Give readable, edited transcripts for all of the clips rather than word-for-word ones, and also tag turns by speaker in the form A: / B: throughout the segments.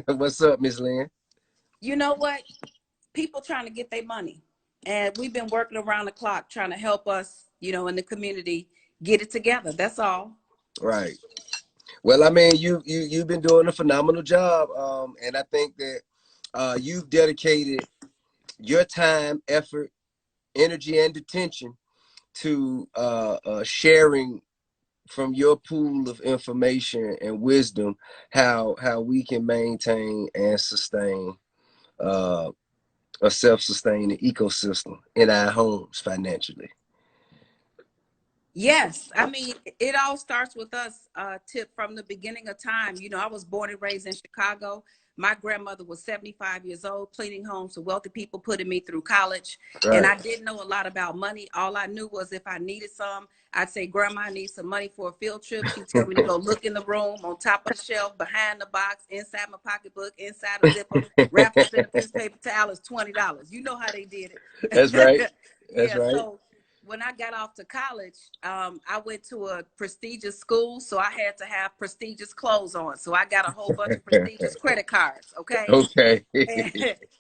A: What's up, Miss Lynn?
B: You know what? People trying to get their money. And we've been working around the clock trying to help us, in the community get it together. That's all.
A: Right. Well, I mean, you've been doing a phenomenal job, and I think that you've dedicated your time, effort, energy, and attention to sharing from your pool of information and wisdom how we can maintain and sustain uh, a self-sustaining ecosystem in our homes financially.
B: Yes, I mean, it all starts with us, Tip, from the beginning of time. I was born and raised in Chicago. My grandmother was 75 years old, cleaning homes for wealthy people, putting me through college. And
A: Right.
B: I didn't know a lot about money. All I knew was if I needed some, I'd say, Grandma, I need some money for a field trip. She'd tell me to go look in the room, on top of the shelf, behind the box, inside my pocketbook, inside a zipper, wrapped up in a piece of paper towel is $20. You know how they did
A: That's right.
B: it.
A: That's
B: Yeah,
A: right.
B: so when I got off to college, I went to a prestigious school, so I had to have prestigious clothes on. So I got a whole bunch of prestigious credit cards, okay?
A: Okay.
B: And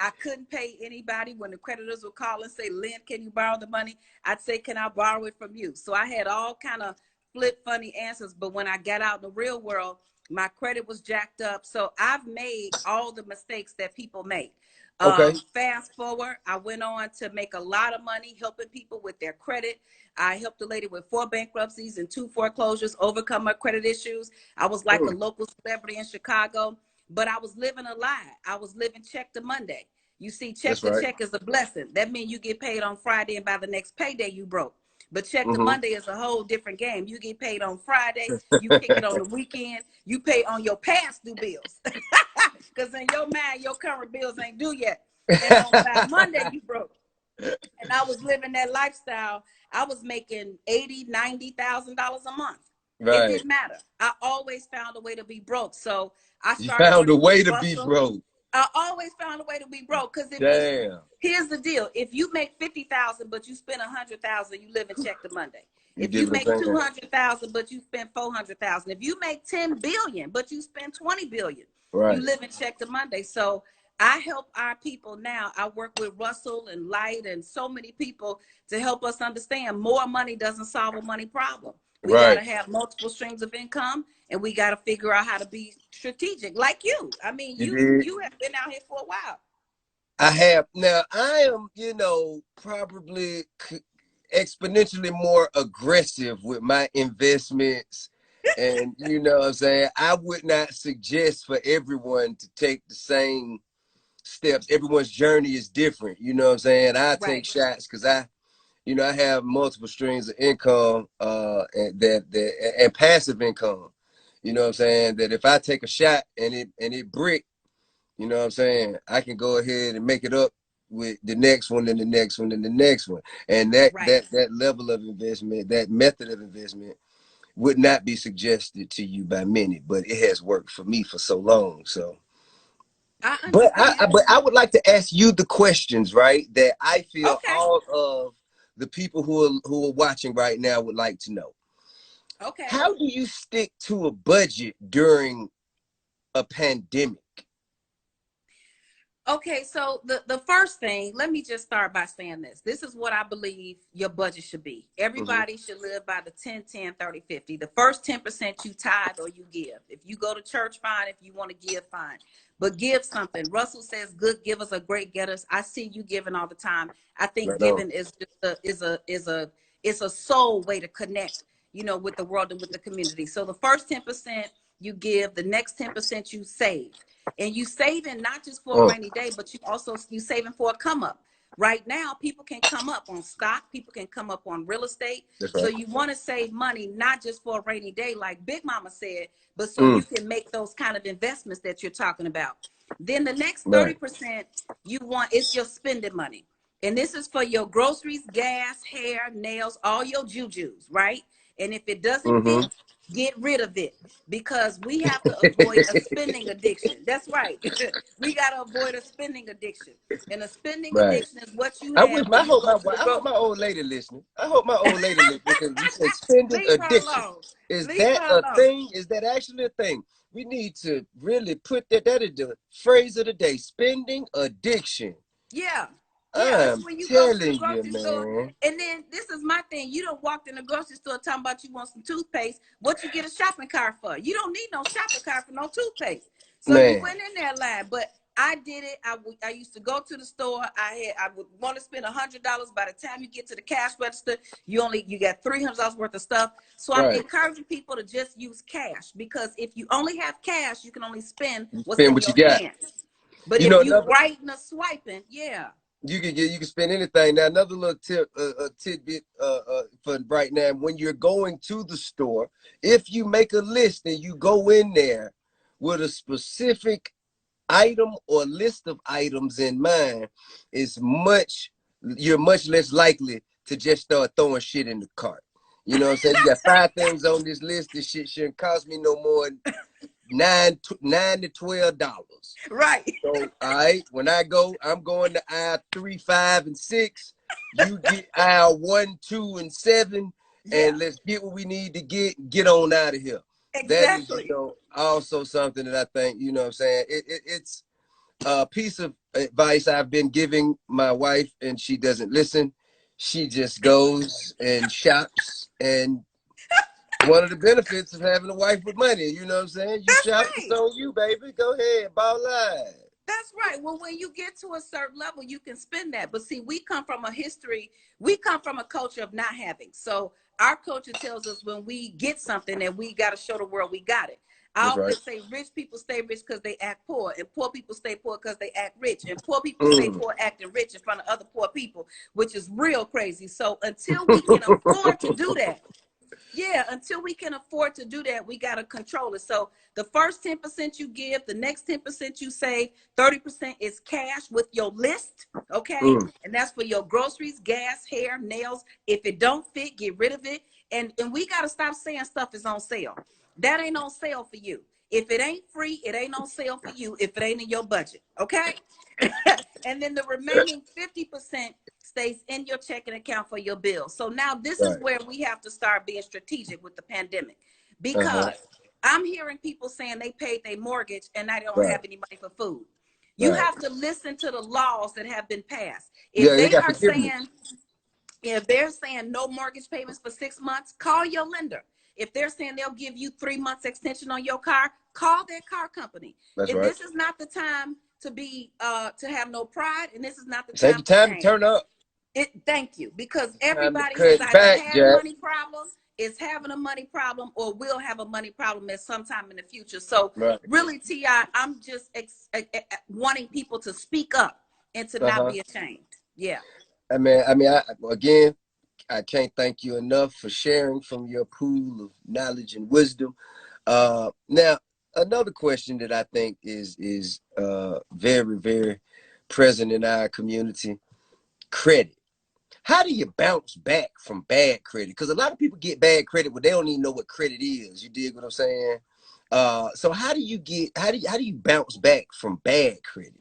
B: I couldn't pay anybody when the creditors would call and say, Lynn, can you borrow the money? I'd say, can I borrow it from you? So I had all kind of flip funny answers. But when I got out in the real world, my credit was jacked up. So I've made all the mistakes that people make.
A: Okay.
B: Fast forward, I went on to make a lot of money helping people with their credit. I helped a lady with 4 bankruptcies and 2 foreclosures overcome her credit issues. I was like a
A: Mm.
B: local celebrity in Chicago, but I was living a lie. I was living check to Monday. You see,
A: That's
B: check to
A: right.
B: check is a blessing. That means you get paid on Friday and by the next payday you broke. But check to
A: Hmm.
B: Monday is a whole different game. You get paid on Friday, you kick it on the weekend, you pay on your past due bills. Because in your mind, your current bills ain't due yet. And on by Monday, you broke. And I was living that lifestyle. I was making $80,000, $90,000 a month. It
A: Right.
B: didn't matter. I always found a way to be broke. So I
A: You
B: started
A: found a
B: working with
A: way to be
B: Russell.
A: broke.
B: I always found a way to be broke. Because if you
A: Damn.
B: here's the deal: if you make 50,000 but you spend 100,000, you live in check to Monday.
A: You
B: If you
A: did what
B: make
A: I'm saying.
B: 200,000 but you spend 400,000, if you make 10 billion but you spend 20 billion, you
A: Right.
B: live in check to Monday. So I help our people now. I work with Russell and Light and so many people to help us understand more money doesn't solve a money problem. We got to
A: Right.
B: have multiple streams of income, and we got to figure out how to be strategic. Like you, I mean,
A: You
B: you
A: did.
B: you have been out here for a while.
A: I have now. I am, probably exponentially more aggressive with my investments, and what I'm saying. I would not suggest for everyone to take the same steps. Everyone's journey is different. You know what I'm saying. I take
B: Right.
A: shots because I have multiple streams of income, and passive income. You know what I'm saying. That if I take a shot and it brick. You know what I'm saying? I can go ahead and make it up with the next one and the next one and the next one. And that
B: Right.
A: that that level of investment, that method of investment would not be suggested to you by many, but it has worked for me for so long. So
B: I
A: but I
B: understand.
A: but I would like to ask you the questions, right? That I feel
B: Okay.
A: all of the people who are watching right now would like to know.
B: Okay.
A: How do you stick to a budget during a pandemic?
B: Okay, so the first thing, let me just start by saying this. This is what I believe your budget should be.
A: Mm-hmm.
B: Everybody should live by the 10, 10, 30, 50. The first 10% you tithe or you give. If you go to church, fine. If you want to give, fine. But give something. Russell says, good givers are great getters. I see you giving all the time. I think
A: Right on.
B: giving is just it's a soul way to connect, with the world and with the community. So the first 10% you give, the next 10% you save. And you saving not just for a
A: Oh,
B: rainy day, but you saving for a come up. Right now, people can come up on stock, people can come up on real estate.
A: that's
B: So
A: right.
B: you want to save money, not just for a rainy day, like Big Mama said, but so
A: Mm,
B: you can make those kind of investments that you're talking about. Then the next
A: right.
B: 30% you want it's your spending money. And this is for your groceries, gas, hair, nails, all your jujus, right? And if it doesn't
A: Mm-hmm.
B: fit, get rid of it, because we have to avoid a spending addiction. That's right. We got to avoid a spending addiction. And a spending
A: Right.
B: addiction is what you
A: I
B: have
A: wish
B: when you go to the
A: I hope my old lady listening. I hope my old lady listening, because you said spending
B: Leave her
A: addiction.
B: alone.
A: Is
B: Leave
A: that
B: her
A: a
B: alone.
A: thing? Is that actually a thing? We need to really put that in the phrase of the day. Spending addiction.
B: Yeah. Yeah, it's
A: I'm
B: when you go to the
A: telling you,
B: grocery store,
A: man.
B: and then this is my thing. You don't walk in the grocery store talking about you want some toothpaste. What you get a shopping cart for? You don't need no shopping cart for no toothpaste. So you
A: Man.
B: went in there line, but I did it. I used to go to the store. I would want to spend $100. By the time you get to the cash register, you got $300 worth of stuff. So I'm
A: Right.
B: encouraging people to just use cash, because if you only have cash, you can only spend
A: You
B: what's
A: spend
B: in
A: what you
B: your
A: got.
B: hand. But
A: You
B: if
A: know,
B: you
A: another
B: writing or swiping, yeah.
A: you can spend anything. Now, another little tip, tidbit for right now. When you're going to the store, if you make a list and you go in there with a specific item or list of items in mind, you're much less likely to just start throwing shit in the cart. You know what I'm saying? You got 5 things on this list. This shit shouldn't cost me no more than $9 to $12.
B: Right.
A: So, all right, when I go, I'm going to aisle 3, 5, and 6. You get aisle 1, 2, and 7,
B: Yeah,
A: and let's get what we need to get on out of here. That is,
B: exactly.
A: also something that I think, you know what I'm saying, it's a piece of advice I've been giving my wife, and she doesn't listen. She just goes and shops, and one of the benefits of having a wife with money, you know what I'm saying? You
B: That's
A: shop, it's
B: right.
A: on you, baby. Go ahead, ball line.
B: That's right. Well, when you get to a certain level, you can spend that. But see, we come from a culture of not having. So our culture tells us when we get something that we got to show the world we got it. I
A: That's right.
B: always say rich people stay rich because they act poor, and poor people stay poor because they act rich, and poor people stay
A: Mm.
B: poor acting rich in front of other poor people, which is real crazy. So until we can afford to do that, yeah, until we can afford to do that, we got to control it. So the first 10% you give, the next 10% you save, 30% is cash with your list, okay?
A: Mm.
B: And that's for your groceries, gas, hair, nails. If it don't fit, get rid of it. And we got to stop saying stuff is on sale. That ain't on sale for you. If it ain't free, it ain't on sale for you if it ain't in your budget, okay? And then the remaining 50% stays in your checking account for your bills. So now this is
A: Right.
B: where we have to start being strategic with the pandemic,
A: Uh-huh.
B: because I'm hearing people saying they paid their mortgage and they don't
A: Right.
B: have any money for food. You
A: Right.
B: have to listen to the laws that have been passed.
A: Yeah, they got forgiveness.
B: If they're saying no mortgage payments for 6 months, call your lender. If they're saying they'll give you 3 months extension on your car, call their car company.
A: That's
B: And
A: right.
B: this is not the time to have no pride, and this is not the
A: This ain't
B: time
A: the
B: for
A: time to
B: shame.
A: turn up.
B: Thank you, because
A: It's time to
B: everybody has
A: cut
B: either
A: back,
B: had a
A: Jack.
B: money problem, is having a money problem, or will have a money problem at some time in the future. So
A: Right.
B: really, Ti, I'm just wanting people to speak up and to not
A: Uh-huh.
B: be ashamed. Yeah.
A: Again, I can't thank you enough for sharing from your pool of knowledge and wisdom. Now, another question that I think is very, very present in our community: credit. How do you bounce back from bad credit? Because a lot of people get bad credit, but they don't even know what credit is. You dig what I'm saying? So how do you bounce back from bad credit?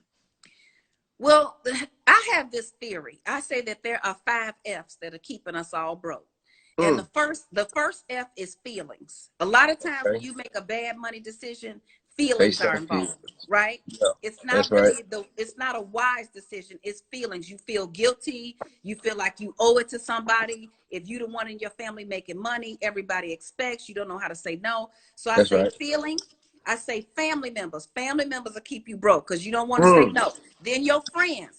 B: Well, I have this theory. I say that there are 5 F's that are keeping us all broke. And
A: Mm,
B: the first F is feelings. A lot of times when
A: okay.
B: you make a bad money decision, feelings
A: Based
B: are
A: on feelings.
B: involved, right?
A: Yeah,
B: It's
A: that's right.
B: really it's not a wise decision. It's feelings. You feel guilty. You feel like you owe it to somebody. If you're the one in your family making money, everybody expects. You don't know how to say no. So I
A: That's
B: say
A: right.
B: feeling. I say family members. Family members will keep you broke because you don't want to say
A: Mm,
B: no. Then your friends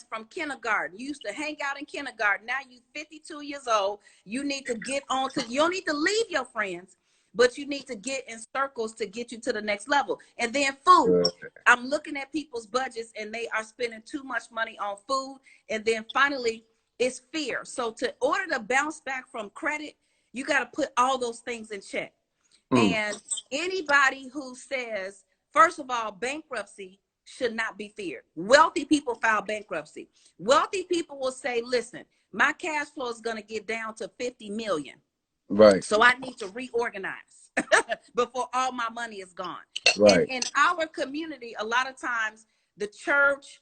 B: from kindergarten. You used to hang out in kindergarten. Now you 52 years old. You need to get on to, you don't need to leave your friends, but you need to get in circles to get you to the next level. And then food.
A: good.
B: I'm looking at people's budgets and they are spending too much money on food. And then finally, it's fear. So to order to bounce back from credit, you got to put all those things in check.
A: Mm,
B: And anybody who says, first of all, bankruptcy should not be feared. Wealthy people file bankruptcy. Wealthy people will say, listen, my cash flow is going to get down to 50 million.
A: Right.
B: So I need to reorganize before all my money is gone. And
A: Right.
B: in our community, a lot of times the church,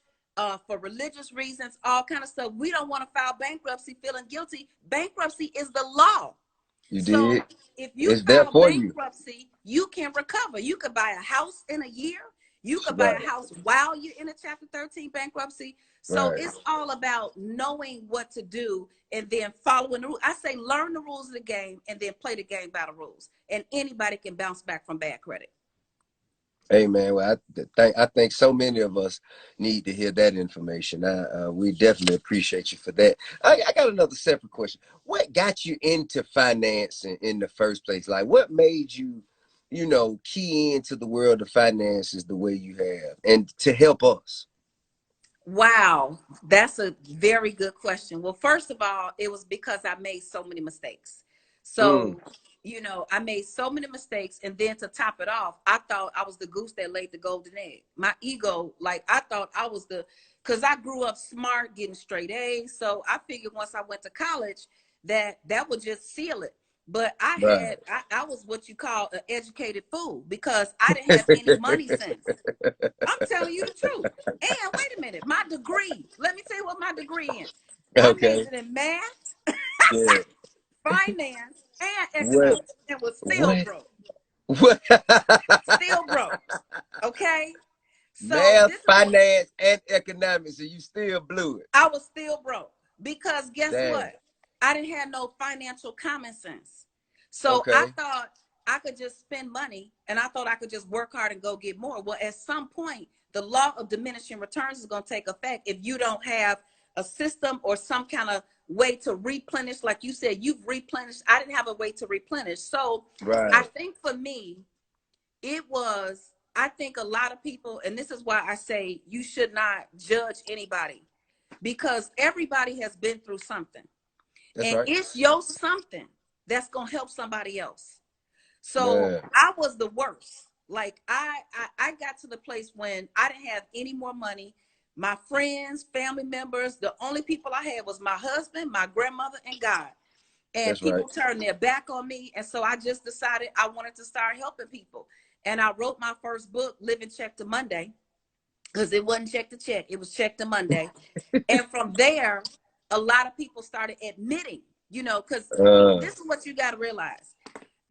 B: for religious reasons, all kind of stuff, we don't want to file bankruptcy feeling guilty. Bankruptcy is the law.
A: You did.
B: So if you
A: It's there
B: file
A: for you.
B: bankruptcy, you can recover. You could buy a house in a year. You could buy a
A: Right.
B: house while you're in a Chapter 13 bankruptcy. So
A: Right.
B: it's all about knowing what to do and then following the rules. I say learn the rules of the game and then play the game by the rules. And anybody can bounce back from bad credit.
A: Hey man, well, I think so many of us need to hear that information. We definitely appreciate you for that. I got another separate question. What got you into financing in the first place? Like, what made you, key into the world of finances the way you have, and to help us?
B: Wow, that's a very good question. Well, first of all, it was because I made so many mistakes.
A: Mm,
B: So, I made so many mistakes. And then to top it off, I thought I was the goose that laid the golden egg. My ego, like I thought I was because I grew up smart, getting straight A's. So I figured once I went to college that would just seal it. But
A: right.
B: I was what you call an educated fool because I didn't have any money sense. I'm telling you the truth. And wait a minute, my degree. Let me tell you what my degree in. I
A: Okay.
B: majored in math,
A: Yeah.
B: finance, and
A: What?
B: economics, and was still
A: What?
B: broke.
A: What?
B: Still broke. Okay. So
A: Math,
B: this is what
A: finance, and economics, and you still blew it.
B: I was still broke because guess
A: Damn.
B: what? I didn't have no financial common sense. So I
A: Okay.
B: thought I could just spend money and I thought I could just work hard and go get more. Well, at some point, the law of diminishing returns is going to take effect if you don't have a system or some kind of way to replenish. Like you said, you've replenished. I didn't have a way to replenish. So I
A: Right.
B: think for me, I think a lot of people, and this is why I say you should not judge anybody because everybody has been through something
A: That's
B: and
A: right.
B: it's your something that's going to help somebody else. So
A: Man,
B: I was the worst. Like I got to the place when I didn't have any more money. My friends, family members, the only people I had was my husband, my grandmother, and God. And
A: that's right.
B: people turned their back on me. And so I just decided I wanted to start helping people. And I wrote my first book, Living Check to Monday, because it wasn't check to check. It was check to Monday. And from there, a lot of people started admitting, because
A: Uh,
B: this is what you got to realize.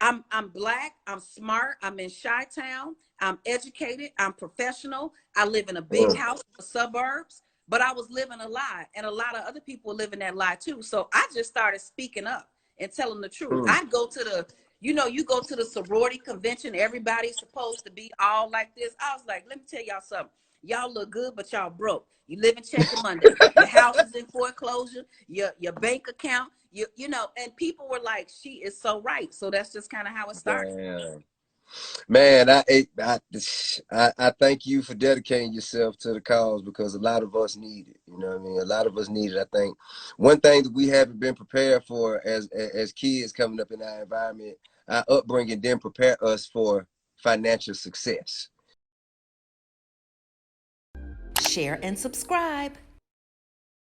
B: I'm black, I'm smart, I'm in Chi-Town, I'm educated, I'm professional. I live in a big
A: uh,
B: house in the suburbs, but I was living a lie. And a lot of other people were living that lie too. So I just started speaking up and telling the truth.
A: mm,
B: I'd go to you go to the sorority convention, everybody's supposed to be all like this. I was like, let me tell y'all something. Y'all look good, but y'all broke. You live in check to Monday. Your house is in foreclosure. Your bank account. And people were like, "She is so right." So that's just kind of how it started.
A: damn. Man, I thank you for dedicating yourself to the cause because a lot of us need it. You know what I mean? A lot of us need it. I think one thing that we haven't been prepared for as kids coming up in our environment, our upbringing didn't prepare us for financial success.
C: Share and subscribe.